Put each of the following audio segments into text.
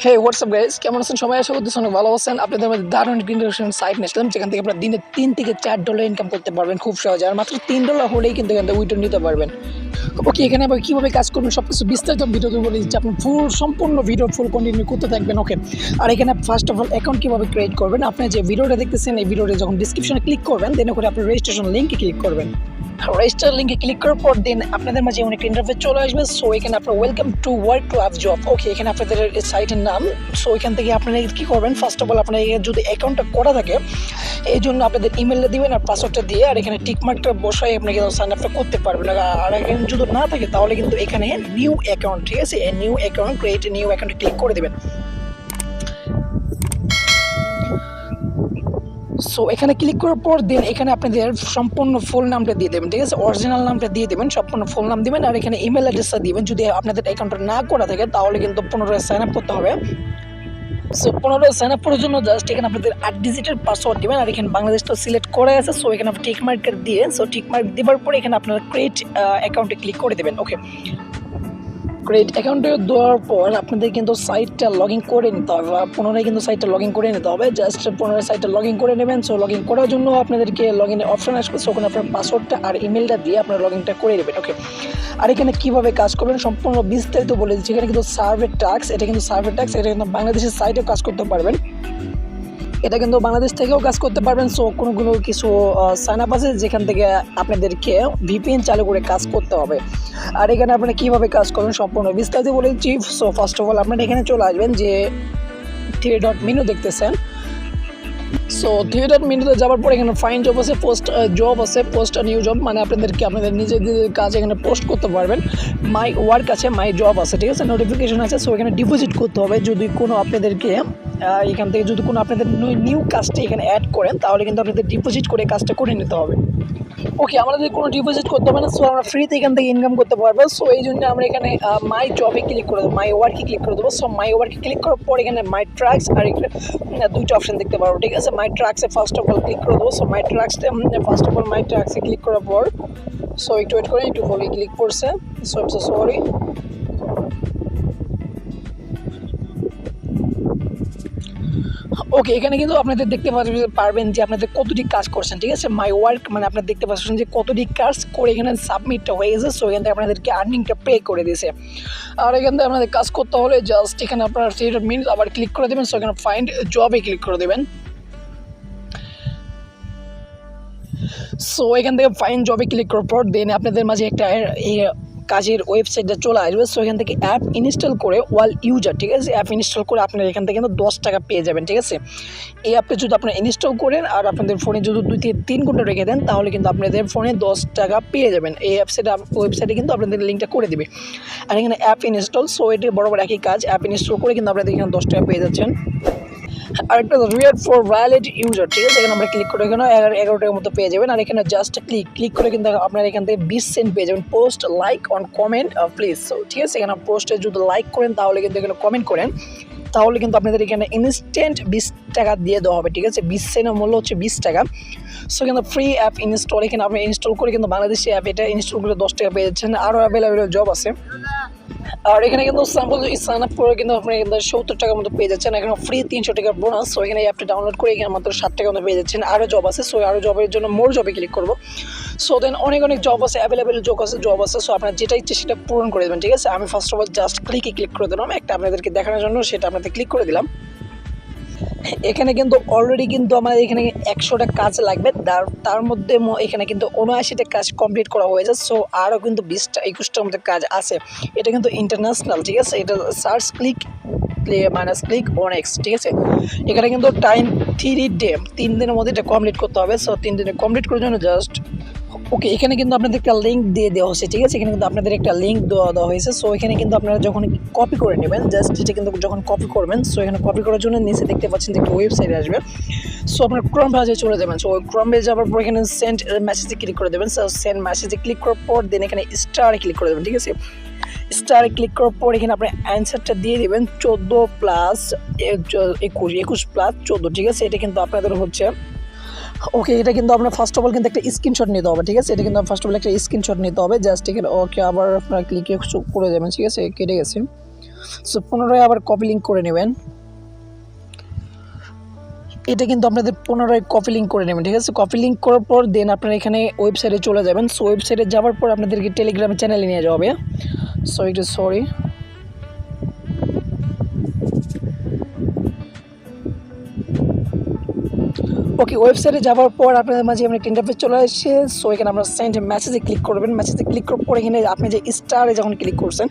হে WhatsApp guys, কেমন আছেন সবাই? আশা করতেছি অনেক ভালো আছেন। আপনাদের মধ্যে দারুণ ইন্টারেস্টিং সাইট নিয়েছিলাম যেখান থেকে আপনারা দিনে $3 থেকে $4 ইনকাম করতে পারবেন খুব সহজে। আর মাত্র $3 হলেই কিন্তু এখান থেকে উইথড্র নিতে পারবেন। ওকে, এখানে আবার কীভাবে কাজ করবেন সব কিছু বিস্তারিত ভিডিওতে বলে দিচ্ছি। আপনি সম্পূর্ণ ভিডিও ফুল কন্টিনিউ করতে থাকবেন। ওকে, আর এখানে ফার্স্ট অফ অল অ্যাকাউন্ট কীভাবে ক্রিয়েট করবেন, আপনি যে ভিডিওটা দেখতেছেন এই ভিডিওটা যখন ডিসক্রিপশনে ক্লিক করবেন দেন করে আপনি রেজিস্ট্রেশন লিঙ্কে ক্লিক করবেন। রেজিস্টার লিঙ্কে ক্লিক করার পর দেন আপনাদের মাঝে অনেক ইন্টারফেস চলে আসবে। সো এখানে আপনার ওয়েলকাম টু ওয়ার্ক জব। ওকে, এখানে আপনাদের সাইটের নাম। সো এখান থেকে আপনারা কী করবেন, ফার্স্ট অফ অল আপনার যদি অ্যাকাউন্টটা করা থাকে এই জন্য আপনাদের ইমেলটা দিবেন আর পাসওয়ার্ডটা দিয়ে, আর এখানে টিকমার্কটা বসাই আপনি কিন্তু সাইন আপটা করতে পারবেন। আর এখানে যদি না থাকে তাহলে কিন্তু এখানে নিউ অ্যাকাউন্ট, ঠিক আছে, নিউ অ্যাকাউন্ট ক্রিয়েট নিউ অ্যাকাউন্টে ক্লিক করে দেবেন। সো এখানে ক্লিক করার পর দেন এখানে আপনাদের সম্পূর্ণ ফুল নামটা দিয়ে দেবেন, ঠিক আছে, অরিজিনাল নামটা দিয়ে দেবেন, সম্পূর্ণ ফুল নাম দিবেন আর এখানে ইমেল অ্যাড্রেসটা দিবেন। যদি আপনাদের অ্যাকাউন্টটা না করা থাকে তাহলে কিন্তু পুনরায় সাইন আপ করতে হবে। সো পুনরায় সাইন আপ করার জন্য জাস্ট এখানে আপনাদের 8 ডিজিটের পাসওয়ার্ড দেবেন আর এখানে বাংলাদেশটা সিলেক্ট করা আছে। সো এখানে আপনি টিক মার্ক দিয়ে, সো টিক মার্ক দেওয়ার পরে এখানে আপনারা ক্রিয়েট অ্যাকাউন্টে ক্লিক করে দেবেন। ওকে, ক্রিয়েট অ্যাকাউন্টে দেওয়ার পর আপনাদের কিন্তু সাইটটা লগ ইন করে নিতে হবে, পুনরায় কিন্তু সাইটটা লগ ইন করে নিতে হবে। জাস্ট পুনরায় সাইটটা লগ ইন করে নেবেন। সো লগ ইন করার জন্য আপনাদেরকে লগ ইনের অপশন আসবে। সো ওখানে আপনার পাসওয়ার্ডটা আর ইমেলটা দিয়ে আপনারা লগ ইনটা করে নেবেন। ওকে, আর এখানে কীভাবে কাজ করবেন সম্পূর্ণ বিস্তারিত বলে দিচ্ছি। এখানে কিন্তু সার্ভে টাস্ক, এটা কিন্তু বাংলাদেশের সাইটেও কাজ করতে পারবেন, এটা কিন্তু বাংলাদেশ থেকেও কাজ করতে পারবেন। সো কোনো কিছু সাইন আপ আছে যেখান থেকে আপনাদেরকে ভিপিএন চালু করে কাজ করতে হবে। আর এখানে আপনারা কীভাবে কাজ করবেন সম্পূর্ণ বিস্তারিত বলে দিচ্ছি। সো ফার্স্ট অফ অল আপনারা এখানে চলে আসবেন, যে 3 ডট মেনু দেখতেছেন। সো 3 ডট মেনুতে যাওয়ার পর এখানে ফাইন জব আছে, পোস্ট জব আছে, পোস্ট নিউ জব, মানে আপনাদের নিজেদের কাজ এখানে পোস্ট করতে পারবেন। মাই ওয়ার্ক আছে, মাই জব আছে, ঠিক আছে, নোটিফিকেশন আছে। সো এখানে ডিপোজিট করতে হবে যদি কোনো আপনাদেরকে এখান থেকে যদি কোনো আপনাদের নিউ কাজটা এখানে অ্যাড করেন তাহলে কিন্তু আপনাদের ডিপোজিট করে কাজটা করে নিতে হবে। ওকে, আমাদের কোনো ডিপোজিট করতে হবে না। সো আমরা ফ্রিতে এখান থেকে ইনকাম করতে পারবো। সো এই জন্য আমরা এখানে মাই জবে ক্লিক করে দেবো, মাই ওয়ার্কে ক্লিক করে দেবো। সো মাই ওয়ার্কে ক্লিক করার পর এখানে মাই ট্রাক্স আর এখানে দুইটা অপশন দেখতে পারবো, ঠিক আছে। মাই ট্রাক্সে ফার্স্ট অফ অল ক্লিক করে দেবো। সো মাই ট্রাক্সে ক্লিক করার পর সো একটু ওয়েট করে, একটু হলে ক্লিক করছে। So sorry. ওকে, এখানে কিন্তু আপনাদের দেখতে পারবেন যে আপনাদের কতটি কাজ করছেন, ঠিক আছে। মাই ওয়ার্ক মানে আপনারা দেখতে পাচ্ছেন যে কতটি কাজ করে এখানে সাবমিটটা হয়ে গেছে। সো এখান থেকে আপনাদেরকে আর্নিংটা পে করে দিয়েছে। আর এখান থেকে আপনাদের কাজ করতে হলে জাস্ট এখানে আপনারা 3 মিনিট আবার ক্লিক করে দেবেন। সো এখানে ফাইন্ড জবে ক্লিক করে দেবেন। সো এখান থেকে ফাইন জবে ক্লিক করার পর দেন আপনাদের মাঝে একটা কাজের ওয়েবসাইটটা চলে আসবে। সো এখান থেকে অ্যাপ ইনস্টল করে ওয়াল ইউজার, ঠিক আছে, অ্যাপ ইনস্টল করে আপনারা এখান থেকে কিন্তু 10 টাকা পেয়ে যাবেন, ঠিক আছে। এই অ্যাপটা যদি আপনারা ইনস্টল করেন আর আপনাদের ফোনে যদি 2 থেকে 3 ঘন্টা রেখে দেন তাহলে কিন্তু আপনাদের ফোনে 10 টাকা পেয়ে যাবেন। এই ওয়েবসাইটে কিন্তু আপনাদের লিঙ্কটা করে দেবে। আর এখানে অ্যাপ ইনস্টল, সো এটি বরাবর একই কাজ, অ্যাপ ইনস্টল করে কিন্তু আপনাদের এখানে 10 টাকা পেয়ে যাচ্ছেন। আরেকটা রিওয়ার্ড ফর ভ্যালিড ইউজার, ঠিক আছে, এখানে আমরা ক্লিক করে এখানে 11 টাকার মতো পেয়ে যাবেন। আর এখানে জাস্ট ক্লিক করে কিন্তু আপনারা এখান থেকে 20 সেন্ট পেয়ে যাবেন। Post like on comment please. So ঠিক আছে, এখানে পোস্টে যদি লাইক করেন তাহলে কিন্তু এখানে কমেন্ট করেন তাহলে কিন্তু আপনাদের এখানে ইনস্ট্যান্ট 20 টাকা দিয়ে দেওয়া হবে, ঠিক আছে। 20 সেন্টের মূল্য হচ্ছে 20 টাকা। সো কিন্তু ফ্রি অ্যাপ ইনস্টল, এখানে আপনি ইনস্টল করে কিন্তু বাংলাদেশি অ্যাপ এটা ইনস্টল করে 10 টাকা পেয়ে যাচ্ছেন। আরও অ্যাভেলেবেল জব আছে। আর এখানে কিন্তু স্যাম্পল সাইন আপ করে কিন্তু আপনি কিন্তু 70 টাকার মতো পেয়ে যাচ্ছেন। এখানে ফ্রি 300 টাকার বোনাস। সো এখানে অ্যাপটা ডাউনলোড করে এখানে মাত্র 60 টাকা মতো পেয়ে যাচ্ছেন। আরও জব আছে। সো আরও জবের জন্য মোর জবে ক্লিক করবো। সো দেন অনেক জব আছে, অ্যাভেলেবেল জব আছে। সো আপনার যেটা ইচ্ছে সেটা পূরণ করে দেবেন, ঠিক আছে। আমি first of all just click করে দিলাম একটা আপনাদেরকে দেখানোর জন্য, সেটা আপনাদের ক্লিক করে দিলাম। এখানে কিন্তু অলরেডি কিন্তু আমাদের এখানে 100টা কাজ লাগবে, তার মধ্যে এখানে কিন্তু 79টা কাজ কমপ্লিট করা হয়েছে। সো আরও কিন্তু 20-21টার মধ্যে কাজ আছে। এটা কিন্তু ইন্টারন্যাশনাল, ঠিক আছে। এটা search click click on x, ঠিক আছে। এখানে কিন্তু টাইম 3 ডে, 3 দিনের মধ্যে এটা কমপ্লিট করতে হবে। সো 3 দিনে কমপ্লিট করার জন্য জাস্ট ওকে, এখানে কিন্তু আপনাদের একটা লিঙ্ক দিয়ে দেওয়া হয়েছে, ঠিক আছে। এখানে কিন্তু আপনাদের একটা লিঙ্ক দেওয়া হয়েছে। সো এখানে কিন্তু আপনারা যখন কপি করে নেবেন জাস্ট এটা কিন্তু যখন কপি করবেন, সো এখানে কপি করার জন্য নিচে দেখতে পাচ্ছেন যে একটা ওয়েবসাইট আসবে। সো আপনার ক্রোম ব্রাউজারে চলে যাবেন। সো ক্রোম ব্রাউজারে যাওয়ার পর এখানে সেন্ড মেসেজে ক্লিক করে দেবেন। সো সেন্ড মেসেজে ক্লিক করার পর দেন এখানে স্টারে ক্লিক করে দেবেন, ঠিক আছে। স্টারে ক্লিক করার পর এখানে আপনি অ্যান্সারটা দিয়ে দেবেন 14 প্লাস 21 প্লাস 14, ঠিক আছে। এটা কিন্তু আপনাদের হচ্ছে ওকে, এটা কিন্তু আপনার ফার্স্ট অফ অল কিন্তু একটা স্ক্রিনশট নিতে হবে, ঠিক আছে। এটা কিন্তু ফার্স্ট অফ অল একটা স্ক্রিনশট নিতে হবে জাস্ট এখানে। ওকে, আবার আপনার ক্লিকে করে দেবেন, ঠিক আছে। কেটে গেছে। সো পুনরায় আবার কপি লিঙ্ক করে নেবেন। এটা কিন্তু আপনাদের পুনরায় কপি লিঙ্ক করে নেবেন, ঠিক আছে। কপি লিঙ্ক করার পর দেন আপনারা এখানে ওয়েবসাইটে চলে যাবেন। সো ওয়েবসাইটে যাওয়ার পর আপনাদেরকে টেলিগ্রাম চ্যানেলে নিয়ে যাওয়া হবে। সো একটু সরি, ওকে। ওয়েবসাইটে যাওয়ার পর আপনাদের মাঝে আমরা একটা ইন্টারফেস চলে আসছে। সো এখানে আপনারা সেন্ড মেসেজে ক্লিক করবেন। মেসেজে ক্লিক করার পর এখানে আপনি যে স্টারে যখন ক্লিক করছেন,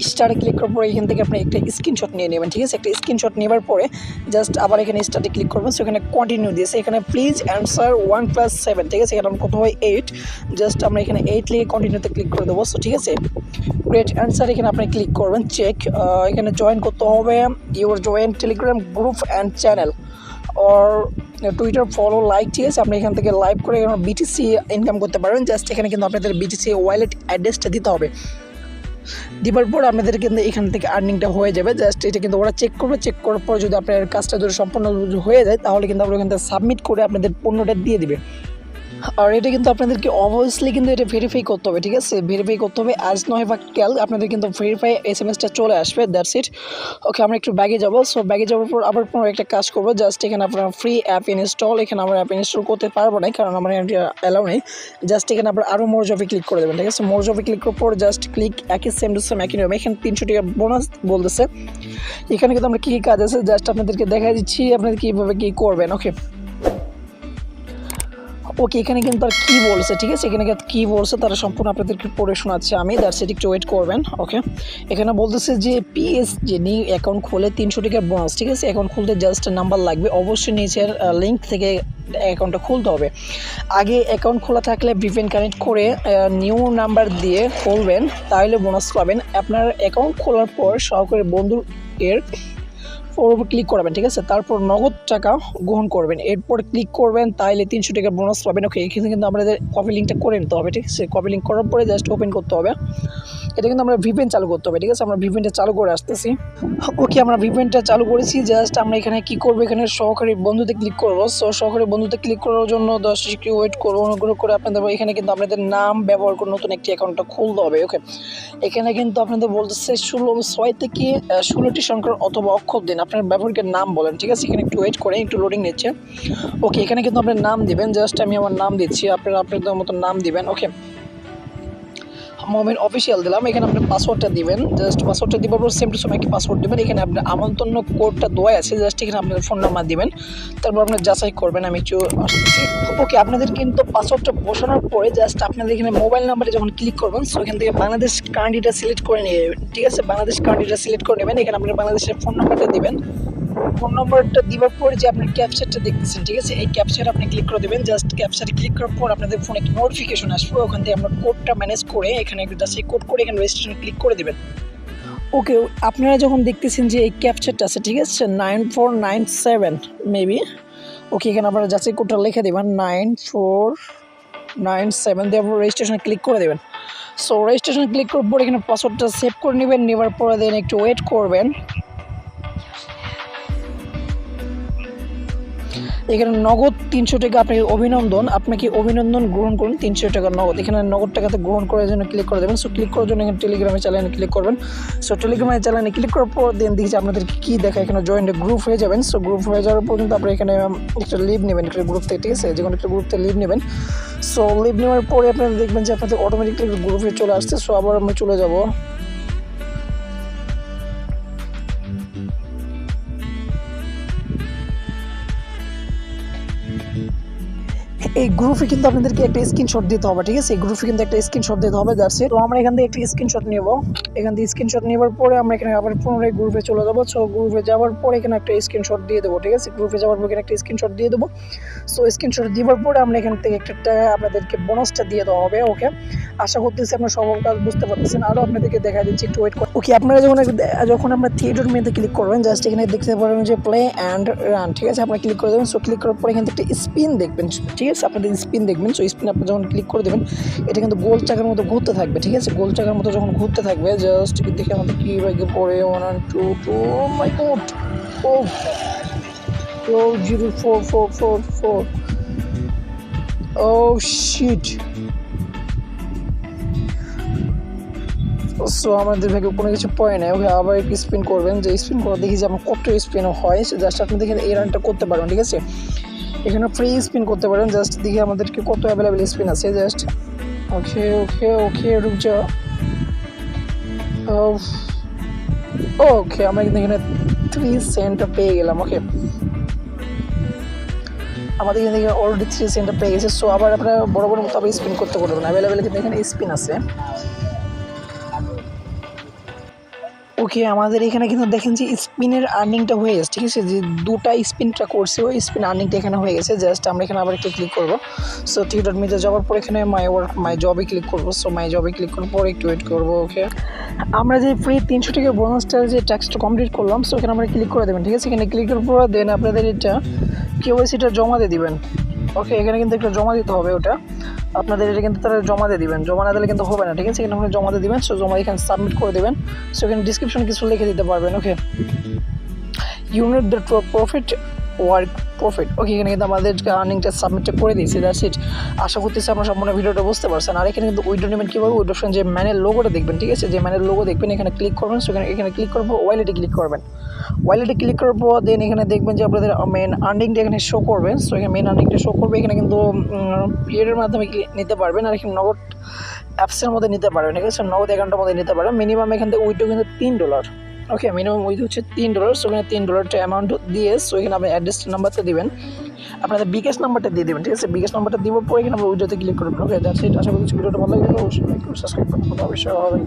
স্টারে ক্লিক করার পর এখান থেকে আপনি একটা স্ক্রিনশট নিয়ে নেবেন, ঠিক আছে। একটা স্ক্রিনশট নেওয়ার পরে জাস্ট আবার এখানে স্টারে ক্লিক করবেন। সো এখানে কন্টিনিউ দিয়েছে, এখানে প্লিজ অ্যান্সার 1+7, ঠিক আছে। এখানে কত হয় 8, জাস্ট আমরা এখানে 8 লিখে কন্টিনিউতে ক্লিক করে দেবো। সো ঠিক আছে, গ্রেট অ্যান্সার এখানে আপনি ক্লিক করবেন। চেক, এখানে জয়েন করতে হবে your join Telegram group and channel or Twitter follow like, ঠিক আছে। আপনি এখান থেকে লাইভ করে বিটিসি ইনকাম করতে পারবেন। জাস্ট এখানে কিন্তু আপনাদের বিটিসি ওয়ালেট অ্যাড্রেসটা দিতে হবে। দেওয়ার পর আপনাদের কিন্তু এখান থেকে আর্নিংটা হয়ে যাবে। জাস্ট এটা কিন্তু ওরা চেক করবে, চেক করার পর যদি আপনার কাজটা যদি সম্পূর্ণ হয়ে যায় তাহলে কিন্তু আপনারা এখান থেকে সাবমিট করে আপনাদের পণ্যটা দিয়ে দিবে। আর এটা কিন্তু আপনাদেরকে অবভিয়াসলি কিন্তু এটা ভেরিফাই করতে হবে, ঠিক আছে। ভেরিফাই করতে হবে, আজ নয় বা কাল আপনাদের কিন্তু ভেরিফাই এসএমএসটা চলে আসবে। That's it. ওকে, আমরা একটু ব্যাগে যাবো। সো ব্যাগে যাওয়ার পর আবার কোনো একটা কাজ করবো। জাস্ট এখানে আপনারা ফ্রি অ্যাপ ইনস্টল, এখানে আমরা অ্যাপ ইনস্টল করতে পারবো না কারণ আমার অ্যালাউ নেই। জাস্ট এখানে আপনারা আরও মোর জবে ক্লিক করে দেবেন, ঠিক আছে। মোর জবে ক্লিক করার পর জাস্ট ক্লিক একই সেম টু সেম একই নিয়ম। এখানে 300 টাকা বোনাস বলতেছে। এখানে কিন্তু আমরা কী কী কাজ আছে জাস্ট আপনাদেরকে দেখা দিচ্ছি, আপনাদের কীভাবে কী করবেন। ওকে ওকে, এখানে কিন্তু আর কী বলছে, ঠিক আছে। এখানে কী বলছে তারা সম্পূর্ণ আপনাদেরকে পড়ে শোনাচ্ছে আমি। দ্যাটস ইট, একটু ওয়েট করবেন। ওকে, এখানে বলতেছে যে পিএস যে নিউ অ্যাকাউন্ট খোলে 300 টাকার বোনাস, ঠিক আছে। অ্যাকাউন্ট খুলতে জাস্ট নাম্বার লাগবে, অবশ্যই নিচের লিঙ্ক থেকে অ্যাকাউন্টটা খুলতে হবে। আগে অ্যাকাউন্ট খোলা থাকলে ভিপিএন কানেক্ট করে নিউ নাম্বার দিয়ে খুলবেন, তাহলে বোনাস পাবেন। আপনার অ্যাকাউন্ট খোলার পর সহকারী বন্ধুর এর ওর উপর ক্লিক করবেন, ঠিক আছে। তারপর নগদ টাকা গ্রহণ করবেন, এরপর ক্লিক করবেন, তাহলে 300 টাকা বোনাস পাবেন। ওকে, এখানে কিন্তু আমাদের কপি লিঙ্কটা করে নিতে হবে, ঠিক আছে। কপি লিঙ্ক করার পরে জাস্ট ওপেন করতে হবে। এটা কিন্তু আমরা ভিপিএন চালু করতে হবে, ঠিক আছে। আমরা ভিপিএনটা চালু করে আসতেছি। ওকে, আমরা ভিপিএনটা চালু করেছি। জাস্ট আমরা এখানে কি করবো, এখানে সহকারী বন্ধুতে ক্লিক করবো। সো সহকারী বন্ধুতে ক্লিক করার জন্য 10 একটু ওয়েট করবো, অনুগ্রহ করে আপনাদের এখানে কিন্তু আপনাদের নাম ব্যবহার করে নতুন একটি অ্যাকাউন্টটা খুলতে হবে। ওকে, এখানে কিন্তু আপনাদের বলতেছে 6 থেকে 16টি সংখ্যার অথবা অক্ষর দিন, আপনার ব্যবহারকারীর নাম বলেন, ঠিক আছে। এখানে একটু ওয়েট করে, একটু লোডিং নিচ্ছে। ওকে, এখানে কিন্তু আপনার নাম দিবেন। জাস্ট আমি আমার নাম দিচ্ছি, আপনারা আপনাদের মতো নাম দিবেন। ওকে, মোমিন অফিসিয়াল দিলাম। এখানে আপনি পাসওয়ার্ডটা দিবেন। জাস্ট পাসওয়ার্ডটা দেওয়ার পর সেম টু সেম একটি পাসওয়ার্ড দেবেন। এখানে আপনার আমন্ত্রণ কোডটা দেওয়া আছে, জাস্ট এখানে আপনার ফোন নাম্বার দিবেন। তারপর আপনার যাচাই করবেন। আমি একটু আসতেছি। ওকে, আপনাদের কিন্তু পাসওয়ার্ডটা বসানোর পরে জাস্ট আপনাদের এখানে মোবাইল নাম্বারে যখন ক্লিক করবেন, সো এখান থেকে বাংলাদেশ কান্ট্রিটা সিলেক্ট করে নিয়ে যাবেন, ঠিক আছে। বাংলাদেশ কান্ট্রিটা সিলেক্ট করে নেবেন। এখানে আপনার বাংলাদেশের ফোন নাম্বারটা দিবেন। ফোন নম্বরটা দেওয়ার পর যে আপনি ক্যাপচারটা দেখতেছেন, ঠিক আছে, এই ক্যাপচার আপনি ক্লিক করে দেবেন। জাস্ট ক্যাপচারে ক্লিক করার পর আপনাদের ফোনে একটা নোটিফিকেশন আসবে, ওখান থেকে আমরা কোডটা ম্যানেজ করে এখানে জাস্ট এই কোড করে এখানে রেজিস্ট্রেশন ক্লিক করে দেবেন। ওকে, আপনারা যখন দেখতেছেন যে এই ক্যাপচারটা আছে, ঠিক আছে, 9497 মেবি। ওকে, এখানে আপনারা জাস্ট এই কোডটা লিখে দেবেন 9497, দিয়ে আপনার রেজিস্ট্রেশন ক্লিক করে দেবেন। সো রেজিস্ট্রেশন ক্লিক করার পর এখানে পাসওয়ার্ডটা সেভ করে নেবেন। নেওয়ার পরে দেন একটু ওয়েট করবেন। এখানে নগদ 300 টাকা আপনাকে অভিনন্দন, আপনাকে অভিনন্দন গ্রহণ করুন 300 টাকা নগদ। এখানে নগদ টাকাতে গ্রহণ করার জন্য ক্লিক করে দেবেন। সো ক্লিক করার জন্য এখানে টেলিগ্রামে চ্যানেলে ক্লিক করবেন। সো টেলিগ্রামে চ্যানেলে ক্লিক করার পর দেন দেখি যে আপনাদের কী দেখা, এখানে জয়েন্ট গ্রুপ হয়ে যাবেন। সো গ্রুপ হয়ে যাওয়ার পর কিন্তু আপনারা এখানে একটা লিভ নেবেন একটা গ্রুপ থেকে, ঠিক আছে। যে কোনো একটা গ্রুপ থেকে লিভ নেবেন। সো লিভ নেওয়ার পরে আপনারা দেখবেন যে আপনাদের অটোমেটিকলি গ্রুপে চলে আসছে। সো আবার আমরা চলে যাব। এই গ্রুপে কিন্তু আপনাদেরকে একটা স্ক্রিনশট দিতে হবে, ঠিক আছে। এই গ্রুপে কিন্তু একটা স্ক্রিনশট দিতে হবে, দ্যাটস ইট। তো আমরা এখান থেকে একটা স্ক্রিনশট নেব। এখান থেকে স্ক্রিনশট নেওয়ার পরে আমরা এখানে আবার পুনরায় গ্রুপে চলে যাবো। সো গ্রুপে যাওয়ার পরে এখানে একটা স্ক্রিনশট দিয়ে দেবো, ঠিক আছে। গ্রুপে যাওয়ার পর এখানে একটা স্ক্রিনশট দিয়ে দেবো। সো স্ক্রিনশট দেওয়ার পরে আমরা এখান থেকে একটা আপনাদেরকে বোনাসটা দিয়ে দেওয়া হবে। ওকে, আশা করতেছি আপনার সব কাজ বুঝতে পারতেছেন। আরও আপনাদেরকে দেখা দিচ্ছি, একটু ওয়েট করুন। ওকে, আপনারা যখন আমরা থিয়েটার মেতে ক্লিক করবেন, জাস্ট এখানে দেখতে পারবেন যে প্লে অ্যান্ড রান, ঠিক আছে। আপনারা ক্লিক করে দেবেন। সো ক্লিক করার পরে এখান থেকে একটা স্পিন দেখবেন, ঠিক আছে। আপনাদের স্পিন দেখবেন। সো স্পিন আপনি যখন ক্লিক করে দেবেন, এটা কিন্তু গোল চাকার মতো ঘুরতে থাকবে, ঠিক আছে। গোল চাকার মতো যখন ঘুরতে থাকবে, জাস্ট দেখে আমাদের কি ভাগে পড়ে 1 2 2 মাই গড, ও 044444, ও শিট। সো আমাদের ভাগে কোনো কিছু পয়েন্ট নেই। ওকে আবার একটু স্পিন করবেন, যে স্পিন করে দেখি যে আমার কত স্পিন হয়। জাস্ট আপনি দেখেন এই রানটা করতে পারবেন, ঠিক আছে। এখানে ফ্রি স্পিন করতে পারেন, জাস্ট দেখি আমাদেরকে কত অ্যাভেলেবেল স্পিন আছে। জাস্ট ওকে ওকে ওকে রুক যা। ওকে আমরা কিন্তু এখানে 3 সেন্ট পেয়ে গেলাম। ওকে আমাদের এখান থেকে অলরেডি 3 সেন্ট পেয়ে গেছে। সো আবার আপনারা বড় বড় মতো আবার স্পিন করতে পারবেন, অ্যাভেলেবেল কিন্তু এখানে স্পিন আছে। ওকে আমাদের এখানে কিন্তু দেখেন যে স্পিনের আর্নিংটা হয়ে গেছে, ঠিক আছে। যে দুটা স্পিনটা করছে ওই স্পিন আর্নিংটা এখানে হয়ে গেছে। জাস্ট আমরা এখানে আবার একটু ক্লিক করবো। সো থিয়েটার যাওয়ার পর এখানে মাই জবে ক্লিক করবো। সো মাই জবে ক্লিক করার পর একটু ওয়েট করবো। ওকে আমরা যে ফ্রি 300 টাকার বোনাসটা যে ট্যাক্সটা কমপ্লিট করলাম, সো এখানে আমরা ক্লিক করে দেবেন, ঠিক আছে। এখানে ক্লিক করার পর দেন আপনাদের এটা কেওয়াইসিটা জমা দিয়ে দিবেন। ওকে এখানে কিন্তু একটা জমা দিতে হবে, ওটা আপনাদের এটা কিন্তু তারা জমা দিয়ে দিবেন, জমা না দিলে কিন্তু হবে না, ঠিক আছে। এখানে আপনি জমা দিয়ে দিবেন। সো জমা এখানে সাবমিট করে দেবেন। সো এখানে ডিসক্রিপশনে কিছু লিখে দিতে পারবেন। Okay unit the profit work profit. Okay এখানে কিন্তু আমাদের আর্নিংটা সাবমিটটা করে দিয়েছি। That's it. আশা করতেছি আপনারা সম্পূর্ণ ভিডিওটা বুঝতে পারছেন। আর এখানে কিন্তু উইড্রো নেবেন কীভাবে, উইড্রো অপশন যে ম্যানের লোগোটা দেখবেন, ঠিক আছে। যে ম্যানের লোগো দেখবেন এখানে ক্লিক করবেন। সো এখানে ক্লিক করার পর ওয়ালেটে ক্লিক করবেন। ওয়ালেটে ক্লিক করার পর দেন এখানে দেখবেন যে আপনাদের মেন আর্নিংটা এখানে শো করবে। সো এখানে মেন আর্নিংটা শো করবে। এখানে কিন্তু পিরিয়ডের মাধ্যমে নিতে পারবেন, আর এখানে নগদ অ্যাপসের মধ্যে নিতে পারবেন, ঠিক আছে। নগদ অ্যাকাউন্টের মধ্যে নিতে পারবেন। মিনিমাম এখান থেকে উইড্রো কিন্তু $3। ওকে মিনিমাম উইথ হচ্ছে $3। সো এখানে $3 অ্যামাউন্ট দিয়ে সো এখানে আপনি অ্যাড্রেস নাম্বারটা দেবেন, আপনাদের বিকাশ নাম্বারটা দিয়ে দেবেন, ঠিক আছে। বিকাশ নাম্বারটা দিব পরে এখানে উইড্রোতে ক্লিক করবেন। Okay that's it. আশা করছি ভিডিওটা ভালো লাগবে। অবশ্যই সাবস্ক্রাইব করতে হবে।